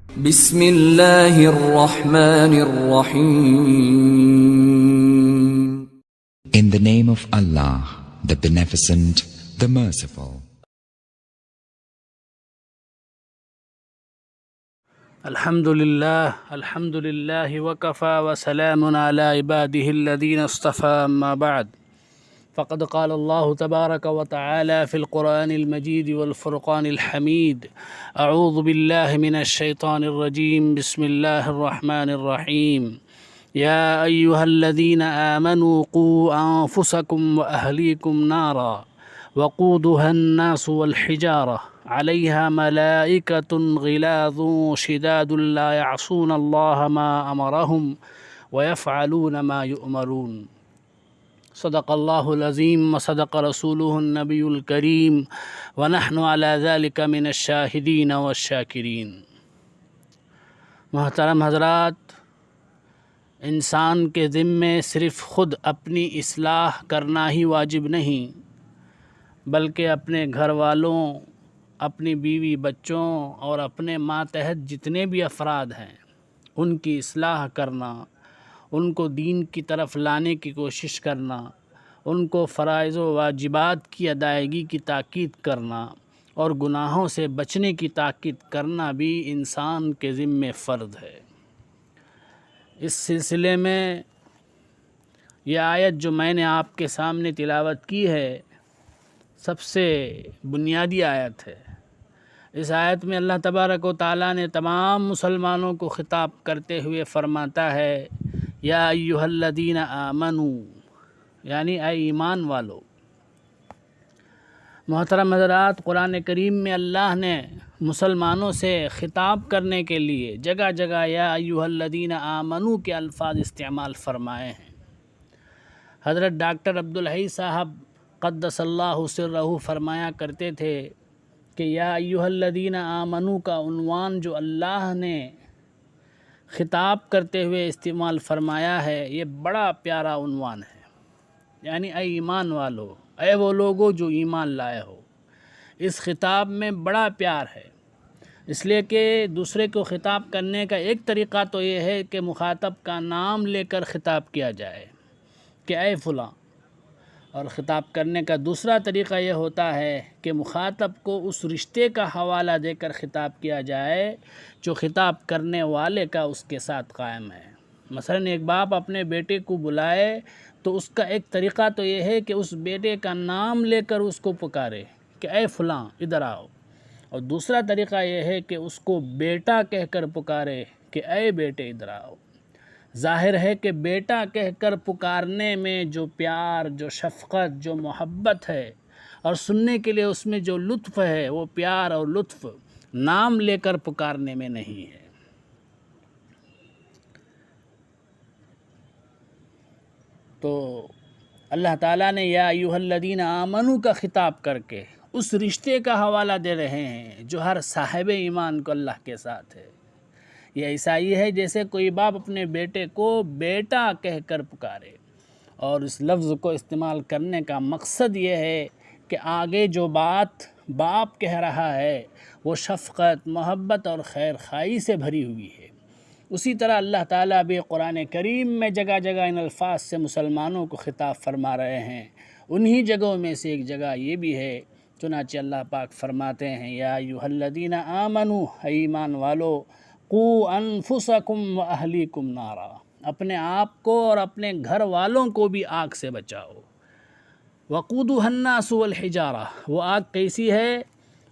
بسم اللہ الرحمن الرحیم. In the name of Allah, the Beneficent, the Merciful. الحمد لله وكفى وسلام على عباده الذين اصطفى أما بعد فقد قال الله تبارك وتعالى في القرآن المجيد والفرقان الحميد أعوذ بالله من الشيطان الرجيم بسم الله الرحمن الرحيم يا أيها الذين آمنوا قوا أنفسكم وأهليكم نارا وقودها الناس والحجارة عليها ملائكة غلاظ شداد لا يعصون الله ما أمرهم ويفعلون ما يؤمرون. صدق الله العظيم وصدق رسوله النبي الكريم ونحن على ذلك من الشاهدين والشاكرين. محترم حضرات، انسان کے ذمے صرف خود اپنی اصلاح کرنا ہی واجب نہیں، بلکہ اپنے گھر والوں، اپنی بیوی بچوں اور اپنے ماتحت جتنے بھی افراد ہیں ان کی اصلاح کرنا، ان کو دین کی طرف لانے کی کوشش کرنا، ان کو فرائض و واجبات کی ادائیگی کی تاکید کرنا اور گناہوں سے بچنے کی تاکید کرنا بھی انسان کے ذمے فرض ہے۔ اس سلسلے میں یہ آیت جو میں نے آپ کے سامنے تلاوت کی ہے سب سے بنیادی آیت ہے۔ اس آیت میں اللہ تبارک و تعالیٰ نے تمام مسلمانوں کو خطاب کرتے ہوئے فرماتا ہے یا ایھا الذین آمنوا، یعنی اے ایمان والو۔ محترم حضرات، قرآن کریم میں اللہ نے مسلمانوں سے خطاب کرنے کے لیے جگہ جگہ یا ایھا الذین آمنوا کے الفاظ استعمال فرمائے ہیں۔ حضرت ڈاکٹر عبدالحی صاحب قدس اللہ سرہ فرمایا کرتے تھے کہ یا ایھا الذین آمنوا کا عنوان جو اللہ نے خطاب کرتے ہوئے استعمال فرمایا ہے یہ بڑا پیارا عنوان ہے، یعنی اے ایمان والو، اے وہ لوگو جو ایمان لائے ہو۔ اس خطاب میں بڑا پیار ہے، اس لیے کہ دوسرے کو خطاب کرنے کا ایک طریقہ تو یہ ہے کہ مخاطب کا نام لے کر خطاب کیا جائے کہ اے فلاں، اور خطاب کرنے کا دوسرا طریقہ یہ ہوتا ہے کہ مخاطب کو اس رشتے کا حوالہ دے کر خطاب کیا جائے جو خطاب کرنے والے کا اس کے ساتھ قائم ہے۔ مثلا ایک باپ اپنے بیٹے کو بلائے تو اس کا ایک طریقہ تو یہ ہے کہ اس بیٹے کا نام لے کر اس کو پکارے کہ اے فلاں ادھر آؤ، اور دوسرا طریقہ یہ ہے کہ اس کو بیٹا کہہ کر پکارے کہ اے بیٹے ادھر آؤ۔ ظاہر ہے کہ بیٹا کہہ کر پکارنے میں جو پیار، جو شفقت، جو محبت ہے اور سننے کے لیے اس میں جو لطف ہے وہ پیار اور لطف نام لے کر پکارنے میں نہیں ہے۔ تو اللہ تعالیٰ نے یا ایھا الذین آمنوا کا خطاب کر کے اس رشتے کا حوالہ دے رہے ہیں جو ہر صاحب ایمان کو اللہ کے ساتھ ہے۔ یہ ایسا ہی ہے جیسے کوئی باپ اپنے بیٹے کو بیٹا کہہ کر پکارے، اور اس لفظ کو استعمال کرنے کا مقصد یہ ہے کہ آگے جو بات باپ کہہ رہا ہے وہ شفقت، محبت اور خیر خواہی سے بھری ہوئی ہے۔ اسی طرح اللہ تعالیٰ بھی قرآن کریم میں جگہ جگہ ان الفاظ سے مسلمانوں کو خطاب فرما رہے ہیں۔ انہی جگہوں میں سے ایک جگہ یہ بھی ہے، چنانچہ اللہ پاک فرماتے ہیں یا ایھا الذین آمنوا، اے ایمان والو، قوا انفسکم واہلیکم نارا، اپنے آپ کو اور اپنے گھر والوں کو بھی آگ سے بچاؤ۔ وقودها الناس والحجارہ، وہ آگ کیسی ہے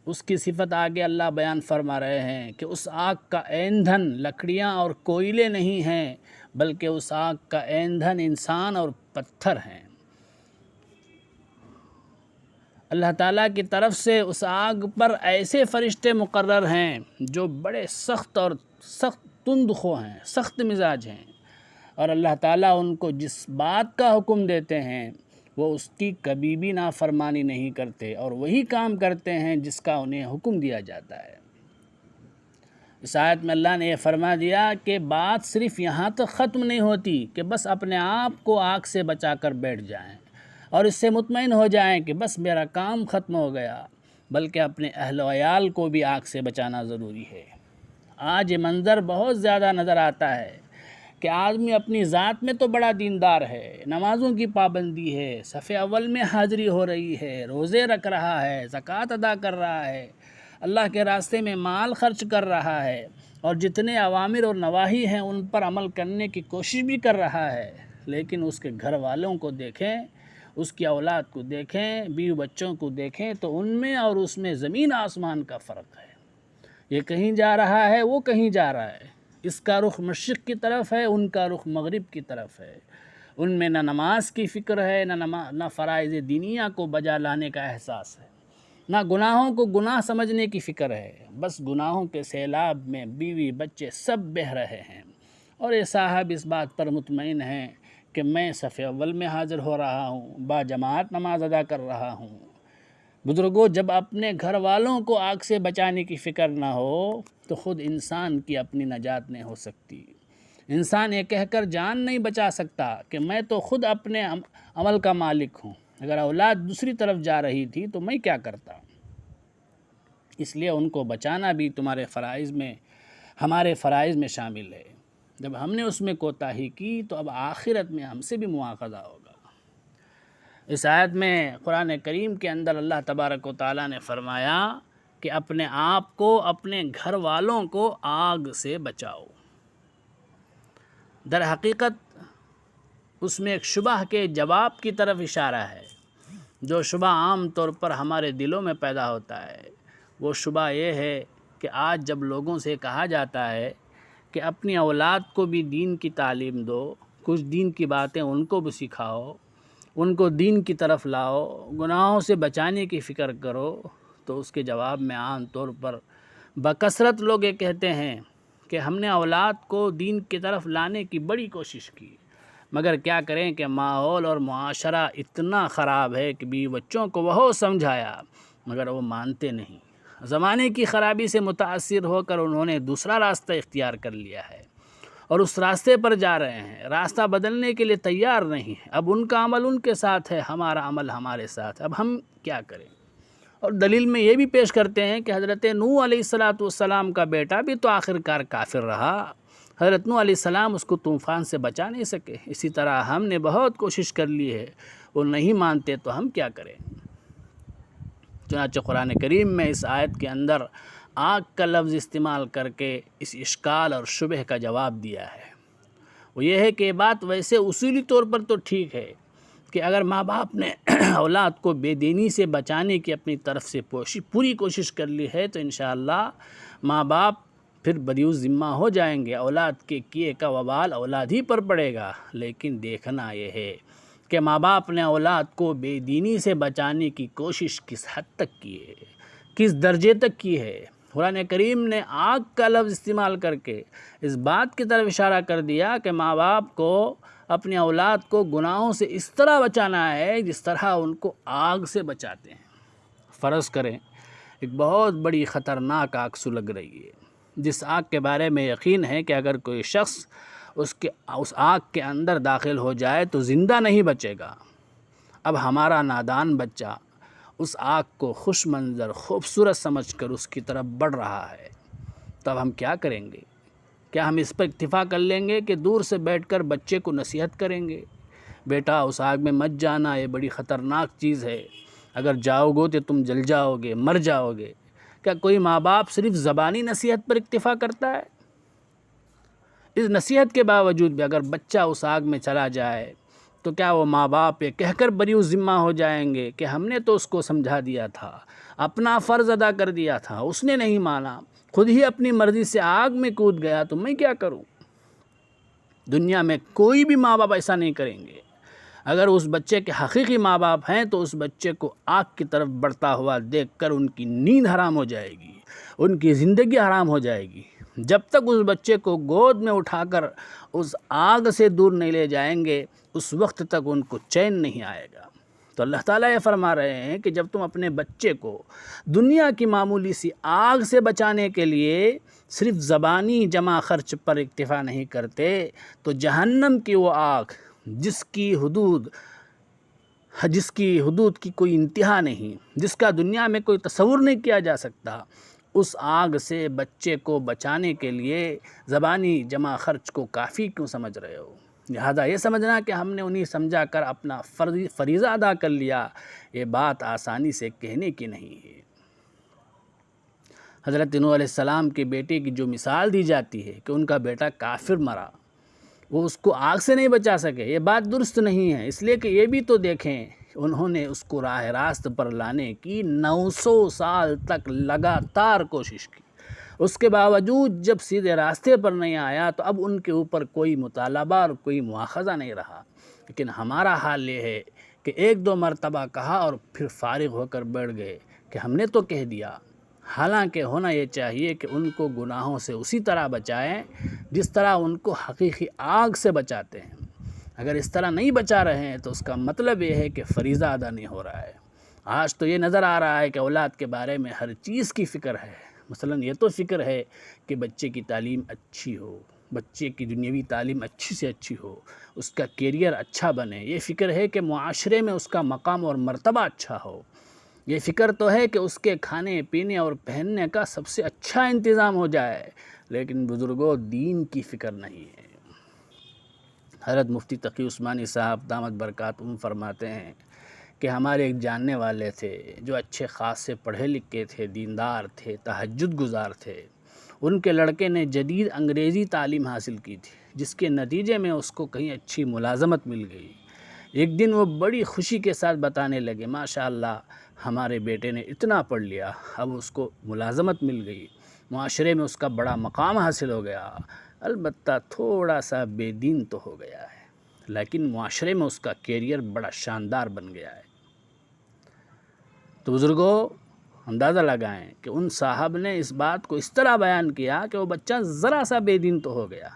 اس کی صفت آگے اللہ بیان فرما رہے ہیں کہ اس آگ کا ایندھن لکڑیاں اور کوئلے نہیں ہیں، بلکہ اس آگ کا ایندھن انسان اور پتھر ہیں۔ اللہ تعالیٰ کی طرف سے اس آگ پر ایسے فرشتے مقرر ہیں جو بڑے سخت اور تند خو ہیں، سخت مزاج ہیں، اور اللہ تعالیٰ ان کو جس بات کا حکم دیتے ہیں وہ اس کی کبھی بھی نافرمانی نہیں کرتے اور وہی کام کرتے ہیں جس کا انہیں حکم دیا جاتا ہے۔ اس آیت میں اللہ نے یہ فرما دیا کہ بات صرف یہاں تک ختم نہیں ہوتی کہ بس اپنے آپ کو آگ سے بچا کر بیٹھ جائیں اور اس سے مطمئن ہو جائیں کہ بس میرا کام ختم ہو گیا، بلکہ اپنے اہل و عیال کو بھی آگ سے بچانا ضروری ہے۔ آج یہ منظر بہت زیادہ نظر آتا ہے کہ آدمی اپنی ذات میں تو بڑا دیندار ہے، نمازوں کی پابندی ہے، صف اول میں حاضری ہو رہی ہے، روزے رکھ رہا ہے، زکوٰۃ ادا کر رہا ہے، اللہ کے راستے میں مال خرچ کر رہا ہے، اور جتنے اوامر اور نواہی ہیں ان پر عمل کرنے کی کوشش بھی کر رہا ہے، لیکن اس کے گھر والوں کو دیکھیں، اس کی اولاد کو دیکھیں، بیوی بچوں کو دیکھیں تو ان میں اور اس میں زمین آسمان کا فرق ہے۔ یہ کہیں جا رہا ہے، وہ کہیں جا رہا ہے، اس کا رخ مشرق کی طرف ہے، ان کا رخ مغرب کی طرف ہے۔ ان میں نہ نماز کی فکر ہے، نہ فرائض دینیہ کو بجا لانے کا احساس ہے، نہ گناہوں کو گناہ سمجھنے کی فکر ہے، بس گناہوں کے سیلاب میں بیوی بچے سب بہہ رہے ہیں، اور یہ صاحب اس بات پر مطمئن ہیں کہ میں صف اول میں حاضر ہو رہا ہوں، باجماعت نماز ادا کر رہا ہوں۔ بزرگوں، جب اپنے گھر والوں کو آگ سے بچانے کی فکر نہ ہو تو خود انسان کی اپنی نجات نہیں ہو سکتی۔ انسان یہ کہہ کر جان نہیں بچا سکتا کہ میں تو خود اپنے عمل کا مالک ہوں، اگر اولاد دوسری طرف جا رہی تھی تو میں کیا کرتا؟ اس لیے ان کو بچانا بھی تمہارے فرائض میں، ہمارے فرائض میں شامل ہے۔ جب ہم نے اس میں کوتاہی کی تو اب آخرت میں ہم سے بھی مواخذہ ہوگا۔ اس آیت میں قرآن کریم کے اندر اللہ تبارک و تعالیٰ نے فرمایا کہ اپنے آپ کو، اپنے گھر والوں کو آگ سے بچاؤ۔ در حقیقت اس میں ایک شبہ کے جواب کی طرف اشارہ ہے، جو شبہ عام طور پر ہمارے دلوں میں پیدا ہوتا ہے۔ وہ شبہ یہ ہے کہ آج جب لوگوں سے کہا جاتا ہے کہ اپنی اولاد کو بھی دین کی تعلیم دو، کچھ دین کی باتیں ان کو بھی سکھاؤ، ان کو دین کی طرف لاؤ، گناہوں سے بچانے کی فکر کرو، تو اس کے جواب میں عام طور پر بکثرت لوگ یہ کہتے ہیں کہ ہم نے اولاد کو دین کی طرف لانے کی بڑی کوشش کی، مگر کیا کریں کہ ماحول اور معاشرہ اتنا خراب ہے کہ بیوی بچوں کو بہت سمجھایا مگر وہ مانتے نہیں۔ زمانے کی خرابی سے متاثر ہو کر انہوں نے دوسرا راستہ اختیار کر لیا ہے اور اس راستے پر جا رہے ہیں، راستہ بدلنے کے لیے تیار نہیں ہے۔ اب ان کا عمل ان کے ساتھ ہے، ہمارا عمل ہمارے ساتھ، اب ہم کیا کریں؟ اور دلیل میں یہ بھی پیش کرتے ہیں کہ حضرت نوح علیہ السلام کا بیٹا بھی تو آخرکار کافر رہا، حضرت نوح علیہ السلام اس کو طوفان سے بچا نہیں سکے۔ اسی طرح ہم نے بہت کوشش کر لی ہے، وہ نہیں مانتے تو ہم کیا کریں؟ چنانچہ قرآن کریم میں اس آیت کے اندر آگ کا لفظ استعمال کر کے اس اشکال اور شبہ کا جواب دیا ہے۔ وہ یہ ہے کہ یہ بات ویسے اصولی طور پر تو ٹھیک ہے کہ اگر ماں باپ نے اولاد کو بے دینی سے بچانے کی اپنی طرف سے پوری کوشش کر لی ہے تو انشاءاللہ ماں باپ پھر بریء ذمہ ہو جائیں گے، اولاد کے کیے کا وبال اولاد ہی پر پڑے گا۔ لیکن دیکھنا یہ ہے کہ ماں باپ نے اولاد کو بے دینی سے بچانے کی کوشش کس حد تک کی ہے، کس درجے تک کی ہے۔ قرآن کریم نے آگ کا لفظ استعمال کر کے اس بات کی طرف اشارہ کر دیا کہ ماں باپ کو اپنی اولاد کو گناہوں سے اس طرح بچانا ہے جس طرح ان کو آگ سے بچاتے ہیں۔ فرض کریں ایک بہت بڑی خطرناک آگ سلگ رہی ہے، جس آگ کے بارے میں یقین ہے کہ اگر کوئی شخص اس آگ کے اندر داخل ہو جائے تو زندہ نہیں بچے گا۔ اب ہمارا نادان بچہ اس آگ کو خوش منظر، خوبصورت سمجھ کر اس کی طرف بڑھ رہا ہے، تب ہم کیا کریں گے؟ کیا ہم اس پر اکتفا کر لیں گے کہ دور سے بیٹھ کر بچے کو نصیحت کریں گے، بیٹا اس آگ میں مت جانا، یہ بڑی خطرناک چیز ہے، اگر جاؤ گے تو تم جل جاؤ گے، مر جاؤ گے؟ کیا کوئی ماں باپ صرف زبانی نصیحت پر اکتفا کرتا ہے؟ اس نصیحت کے باوجود بھی اگر بچہ اس آگ میں چلا جائے تو کیا وہ ماں باپ یہ کہہ کر بریء ذمہ ہو جائیں گے کہ ہم نے تو اس کو سمجھا دیا تھا، اپنا فرض ادا کر دیا تھا، اس نے نہیں مانا، خود ہی اپنی مرضی سے آگ میں کود گیا تو میں کیا کروں؟ دنیا میں کوئی بھی ماں باپ ایسا نہیں کریں گے۔ اگر اس بچے کے حقیقی ماں باپ ہیں تو اس بچے کو آگ کی طرف بڑھتا ہوا دیکھ کر ان کی نیند حرام ہو جائے گی، ان کی زندگی حرام ہو جائے گی۔ جب تک اس بچے کو گود میں اٹھا کر اس آگ سے دور نہیں لے جائیں گے اس وقت تک ان کو چین نہیں آئے گا۔ تو اللہ تعالیٰ یہ فرما رہے ہیں کہ جب تم اپنے بچے کو دنیا کی معمولی سی آگ سے بچانے کے لیے صرف زبانی جمع خرچ پر اکتفا نہیں کرتے تو جہنم کی وہ آگ جس کی حدود کی کوئی انتہا نہیں، جس کا دنیا میں کوئی تصور نہیں کیا جا سکتا، اس آگ سے بچے کو بچانے کے لیے زبانی جمع خرچ کو کافی کیوں سمجھ رہے ہو؟ لہذا یہ سمجھنا کہ ہم نے انہیں سمجھا کر اپنا فریضہ ادا کر لیا، یہ بات آسانی سے کہنے کی نہیں ہے۔ حضرت نوح علیہ السلام کے بیٹے کی جو مثال دی جاتی ہے کہ ان کا بیٹا کافر مرا، وہ اس کو آگ سے نہیں بچا سکے، یہ بات درست نہیں ہے، اس لیے کہ یہ بھی تو دیکھیں انہوں نے اس کو راہ راست پر لانے کی 900 سال تک لگاتار کوشش کی، اس کے باوجود جب سیدھے راستے پر نہیں آیا تو اب ان کے اوپر کوئی مطالبہ اور کوئی مواخذہ نہیں رہا۔ لیکن ہمارا حال یہ ہے کہ ایک دو مرتبہ کہا اور پھر فارغ ہو کر بیٹھ گئے کہ ہم نے تو کہہ دیا، حالانکہ ہونا یہ چاہیے کہ ان کو گناہوں سے اسی طرح بچائیں جس طرح ان کو حقیقی آگ سے بچاتے ہیں۔ اگر اس طرح نہیں بچا رہے ہیں تو اس کا مطلب یہ ہے کہ فریضہ ادا نہیں ہو رہا ہے۔ آج تو یہ نظر آ رہا ہے کہ اولاد کے بارے میں ہر چیز کی فکر ہے، مثلا یہ تو فکر ہے کہ بچے کی تعلیم اچھی ہو، بچے کی دنیاوی تعلیم اچھی سے اچھی ہو، اس کا کیریئر اچھا بنے، یہ فکر ہے کہ معاشرے میں اس کا مقام اور مرتبہ اچھا ہو، یہ فکر تو ہے کہ اس کے کھانے پینے اور پہننے کا سب سے اچھا انتظام ہو جائے، لیکن بزرگوں دین کی فکر نہیں ہے۔ حضرت مفتی تقی عثمانی صاحب دامت برکاتہم فرماتے ہیں کہ ہمارے ایک جاننے والے تھے جو اچھے خاصے پڑھے لکھے تھے، دیندار تھے، تہجد گزار تھے۔ ان کے لڑکے نے جدید انگریزی تعلیم حاصل کی تھی، جس کے نتیجے میں اس کو کہیں اچھی ملازمت مل گئی۔ ایک دن وہ بڑی خوشی کے ساتھ بتانے لگے، ماشاءاللہ ہمارے بیٹے نے اتنا پڑھ لیا، اب اس کو ملازمت مل گئی، معاشرے میں اس کا بڑا مقام حاصل ہو گیا، البتہ تھوڑا سا بے دین تو ہو گیا ہے، لیکن معاشرے میں اس کا کیریئر بڑا شاندار بن گیا ہے۔ تو بزرگوں اندازہ لگائیں کہ ان صاحب نے اس بات کو اس طرح بیان کیا کہ وہ بچہ ذرا سا بے دین تو ہو گیا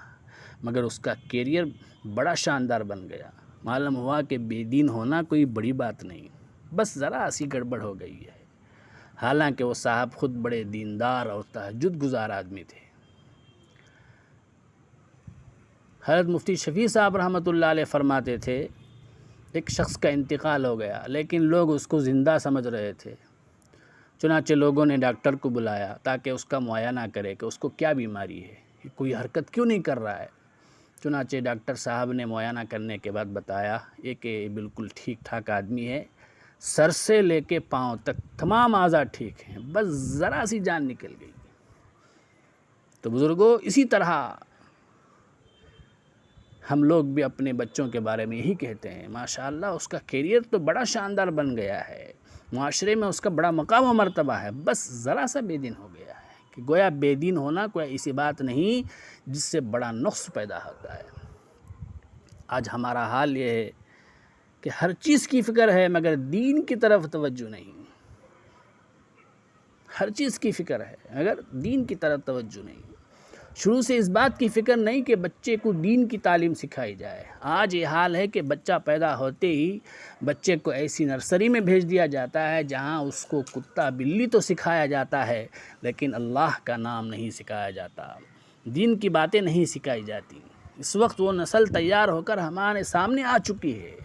مگر اس کا کیریئر بڑا شاندار بن گیا۔ معلوم ہوا کہ بے دین ہونا کوئی بڑی بات نہیں، بس ذرا سی گڑبڑ ہو گئی ہے، حالانکہ وہ صاحب خود بڑے دیندار اور تہجد گزار آدمی تھے۔ حضرت مفتی شفیع صاحب رحمۃ اللہ علیہ فرماتے تھے ایک شخص کا انتقال ہو گیا لیکن لوگ اس کو زندہ سمجھ رہے تھے، چنانچہ لوگوں نے ڈاکٹر کو بلایا تاکہ اس کا معائنہ کرے کہ اس کو کیا بیماری ہے، کوئی حرکت کیوں نہیں کر رہا ہے۔ چنانچہ ڈاکٹر صاحب نے معائنہ کرنے کے بعد بتایا یہ کہ بالکل ٹھیک ٹھاک آدمی ہے، سر سے لے کے پاؤں تک تمام اعضاء ٹھیک ہیں، بس ذرا سی جان نکل گئی۔ تو بزرگوں اسی طرح ہم لوگ بھی اپنے بچوں کے بارے میں یہی کہتے ہیں، ماشاءاللہ اس کا کیریئر تو بڑا شاندار بن گیا ہے، معاشرے میں اس کا بڑا مقام و مرتبہ ہے، بس ذرا سا بے دین ہو گیا ہے، کہ گویا بے دین ہونا کوئی ایسی بات نہیں جس سے بڑا نقص پیدا ہوتا ہے۔ آج ہمارا حال یہ ہے کہ ہر چیز کی فکر ہے مگر دین کی طرف توجہ نہیں، ہر چیز کی فکر ہے مگر دین کی طرف توجہ نہیں، شروع سے اس بات کی فکر نہیں کہ بچے کو دین کی تعلیم سکھائی جائے۔ آج یہ حال ہے کہ بچہ پیدا ہوتے ہی بچے کو ایسی نرسری میں بھیج دیا جاتا ہے جہاں اس کو کتا بلی تو سکھایا جاتا ہے لیکن اللہ کا نام نہیں سکھایا جاتا، دین کی باتیں نہیں سکھائی جاتی۔ اس وقت وہ نسل تیار ہو کر ہمارے سامنے آ چکی ہے،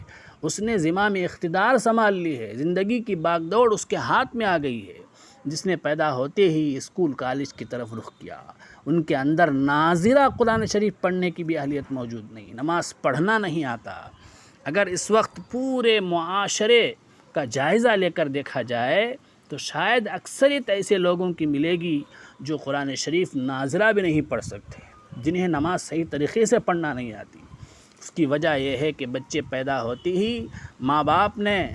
اس نے زمام اقتدار سنبھال لی ہے، زندگی کی باغ دوڑ اس کے ہاتھ میں آ گئی ہے، جس نے پیدا ہوتے ہی اسکول کالج کی طرف رخ کیا، ان کے اندر ناظرہ قرآن شریف پڑھنے کی بھی اہلیت موجود نہیں، نماز پڑھنا نہیں آتا۔ اگر اس وقت پورے معاشرے کا جائزہ لے کر دیکھا جائے تو شاید اکثریت ایسے لوگوں کی ملے گی جو قرآن شریف ناظرہ بھی نہیں پڑھ سکتے، جنہیں نماز صحیح طریقے سے پڑھنا نہیں آتی۔ اس کی وجہ یہ ہے کہ بچے پیدا ہوتے ہی ماں باپ نے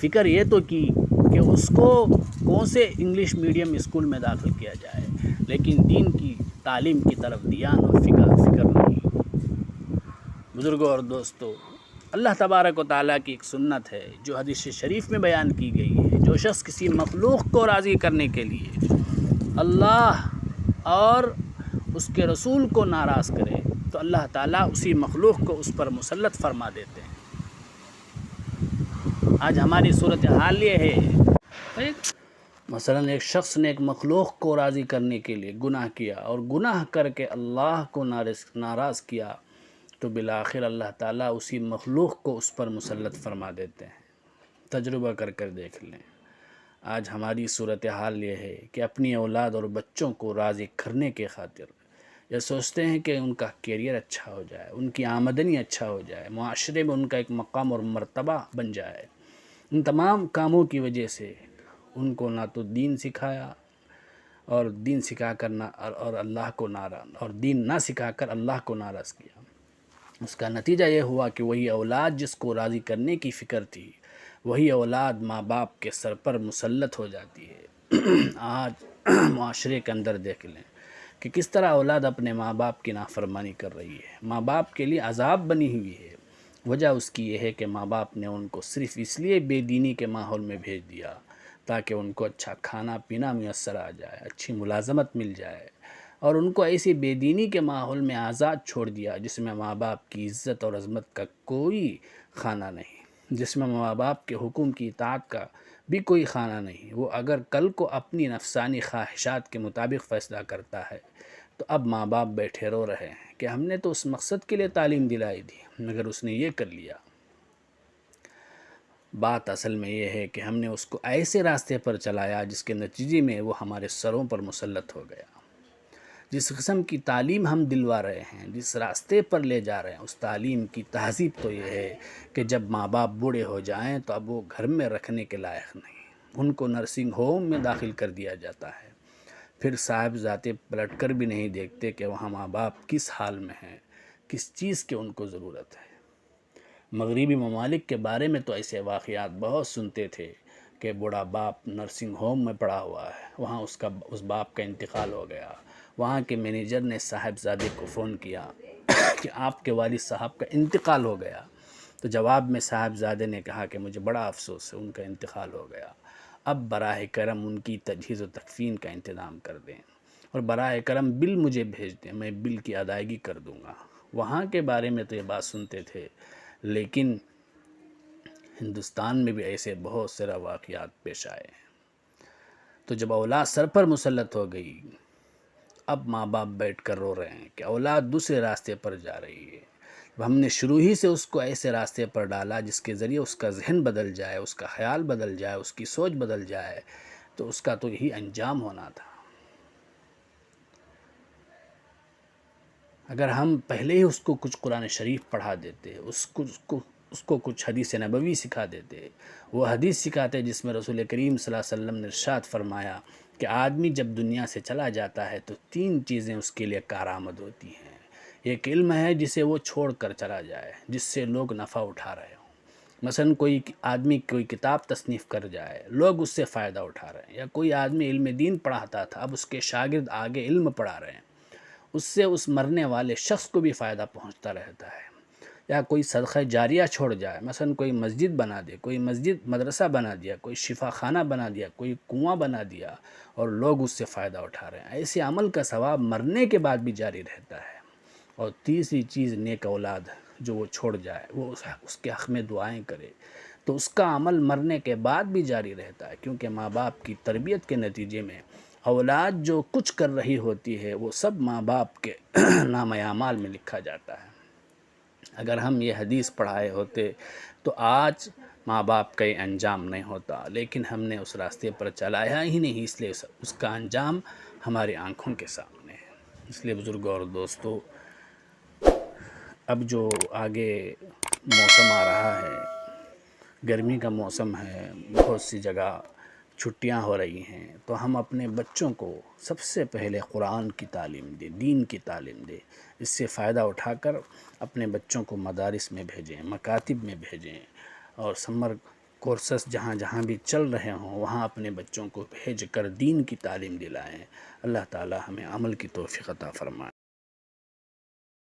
فکر یہ تو کی کہ اس کو کون سے انگلش میڈیم اسکول میں داخل کیا جائے، لیکن دین کی تعلیم کی طرف دھیان اور فکر نہیں۔ بزرگوں اور دوستو، اللہ تبارک و تعالیٰ کی ایک سنت ہے جو حدیث شریف میں بیان کی گئی ہے، جو شخص کسی مخلوق کو راضی کرنے کے لیے اللہ اور اس کے رسول کو ناراض کرے تو اللہ تعالیٰ اسی مخلوق کو اس پر مسلط فرما دیتے ہیں۔ آج ہماری صورتحال یہ ہے، مثلا ایک شخص نے ایک مخلوق کو راضی کرنے کے لیے گناہ کیا اور گناہ کر کے اللہ کو ناراض کیا تو بالآخر اللہ تعالیٰ اسی مخلوق کو اس پر مسلط فرما دیتے ہیں۔ تجربہ کر دیکھ لیں، آج ہماری صورتحال یہ ہے کہ اپنی اولاد اور بچوں کو راضی کرنے کے خاطر یہ سوچتے ہیں کہ ان کا کیریئر اچھا ہو جائے، ان کی آمدنی اچھا ہو جائے، معاشرے میں ان کا ایک مقام اور مرتبہ بن جائے۔ ان تمام کاموں کی وجہ سے ان کو نہ تو دین سکھایا، اور دین سکھا کر اور اللہ کو ناراض، اور دین نہ سکھا کر اللہ کو ناراض کیا۔ اس کا نتیجہ یہ ہوا کہ وہی اولاد جس کو راضی کرنے کی فکر تھی، وہی اولاد ماں باپ کے سر پر مسلط ہو جاتی ہے۔ آج معاشرے کے اندر دیکھ لیں کہ کس طرح اولاد اپنے ماں باپ کی نافرمانی کر رہی ہے، ماں باپ کے لیے عذاب بنی ہوئی ہے۔ وجہ اس کی یہ ہے کہ ماں باپ نے ان کو صرف اس لیے بے دینی کے ماحول میں بھیج دیا تاکہ ان کو اچھا کھانا پینا میسر آ جائے، اچھی ملازمت مل جائے، اور ان کو ایسی بے دینی کے ماحول میں آزاد چھوڑ دیا جس میں ماں باپ کی عزت اور عظمت کا کوئی خانہ نہیں، جس میں ماں باپ کے حکم کی اطاعت کا بھی کوئی خانہ نہیں۔ وہ اگر کل کو اپنی نفسانی خواہشات کے مطابق فیصلہ کرتا ہے تو اب ماں باپ بیٹھے رو رہے ہیں کہ ہم نے تو اس مقصد کے لیے تعلیم دلائی تھی مگر اس نے یہ کر لیا۔ بات اصل میں یہ ہے کہ ہم نے اس کو ایسے راستے پر چلایا جس کے نتیجے میں وہ ہمارے سروں پر مسلط ہو گیا۔ جس قسم کی تعلیم ہم دلوا رہے ہیں، جس راستے پر لے جا رہے ہیں، اس تعلیم کی تہذیب تو یہ ہے کہ جب ماں باپ بوڑھے ہو جائیں تو اب وہ گھر میں رکھنے کے لائق نہیں، ان کو نرسنگ ہوم میں داخل کر دیا جاتا ہے۔ پھر صاحبزادے پلٹ کر بھی نہیں دیکھتے کہ وہاں ماں باپ کس حال میں ہیں، کس چیز کی ان کو ضرورت ہے۔ مغربی ممالک کے بارے میں تو ایسے واقعات بہت سنتے تھے کہ بوڑھا باپ نرسنگ ہوم میں پڑا ہوا ہے، وہاں اس باپ کا انتقال ہو گیا۔ وہاں کے مینیجر نے صاحبزادے کو فون کیا کہ آپ کے والد صاحب کا انتقال ہو گیا، تو جواب میں صاحبزادے نے کہا کہ مجھے بڑا افسوس ہے، ان کا انتقال ہو گیا، اب براہ کرم ان کی تجہیز و تکفین کا انتظام کر دیں، اور براہ کرم بل مجھے بھیج دیں، میں بل کی ادائیگی کر دوں گا۔ وہاں کے بارے میں تو یہ بات سنتے تھے، لیکن ہندوستان میں بھی ایسے بہت سارے واقعات پیش آئے ہیں۔ تو جب اولاد سر پر مسلط ہو گئی، اب ماں باپ بیٹھ کر رو رہے ہیں کہ اولاد دوسرے راستے پر جا رہی ہے۔ ہم نے شروع ہی سے اس کو ایسے راستے پر ڈالا جس کے ذریعے اس کا ذہن بدل جائے، اس کا خیال بدل جائے، اس کی سوچ بدل جائے، تو اس کا تو یہی انجام ہونا تھا۔ اگر ہم پہلے ہی اس کو کچھ قرآن شریف پڑھا دیتے، اس کو کچھ حدیث نبوی سکھا دیتے، وہ حدیث سکھاتے جس میں رسول کریم صلی اللہ علیہ وسلم نے ارشاد فرمایا کہ آدمی جب دنیا سے چلا جاتا ہے تو 3 چیزیں اس کے لیے کارآمد ہوتی ہیں۔ ایک علم ہے جسے وہ چھوڑ کر چلا جائے، جس سے لوگ نفع اٹھا رہے ہوں، مثلا کوئی آدمی کوئی کتاب تصنیف کر جائے، لوگ اس سے فائدہ اٹھا رہے ہیں، یا کوئی آدمی علم دین پڑھاتا تھا، اب اس کے شاگرد آگے علم پڑھا رہے ہیں، اس سے اس مرنے والے شخص کو بھی فائدہ پہنچتا رہتا ہے۔ یا کوئی صدقہ جاریہ چھوڑ جائے، مثلا کوئی مسجد بنا دے، کوئی مدرسہ بنا دیا، کوئی شفا خانہ بنا دیا، کوئی کنواں بنا دیا، اور لوگ اس سے فائدہ اٹھا رہے ہیں، ایسے عمل کا ثواب مرنے کے بعد بھی جاری رہتا ہے۔ اور تیسری چیز نیک اولاد جو وہ چھوڑ جائے، وہ اس کے حق میں دعائیں کرے، تو اس کا عمل مرنے کے بعد بھی جاری رہتا ہے، کیونکہ ماں باپ کی تربیت کے نتیجے میں اولاد جو کچھ کر رہی ہوتی ہے وہ سب ماں باپ کے نام اعمال میں لکھا جاتا ہے۔ اگر ہم یہ حدیث پڑھائے ہوتے تو آج ماں باپ کا یہ انجام نہیں ہوتا، لیکن ہم نے اس راستے پر چلایا ہی نہیں، اس لیے اس کا انجام ہماری آنکھوں کے سامنے ہے۔ اس لیے بزرگوں اور دوستو، اب جو آگے موسم آ رہا ہے، گرمی کا موسم ہے، بہت سی جگہ چھٹیاں ہو رہی ہیں، تو ہم اپنے بچوں کو سب سے پہلے قرآن کی تعلیم دیں، دین کی تعلیم دیں، اس سے فائدہ اٹھا کر اپنے بچوں کو مدارس میں بھیجیں، مکاتب میں بھیجیں، اور سمر کورسز جہاں جہاں بھی چل رہے ہوں وہاں اپنے بچوں کو بھیج کر دین کی تعلیم دلائیں۔ اللہ تعالی ہمیں عمل کی توفیق عطا فرمائے۔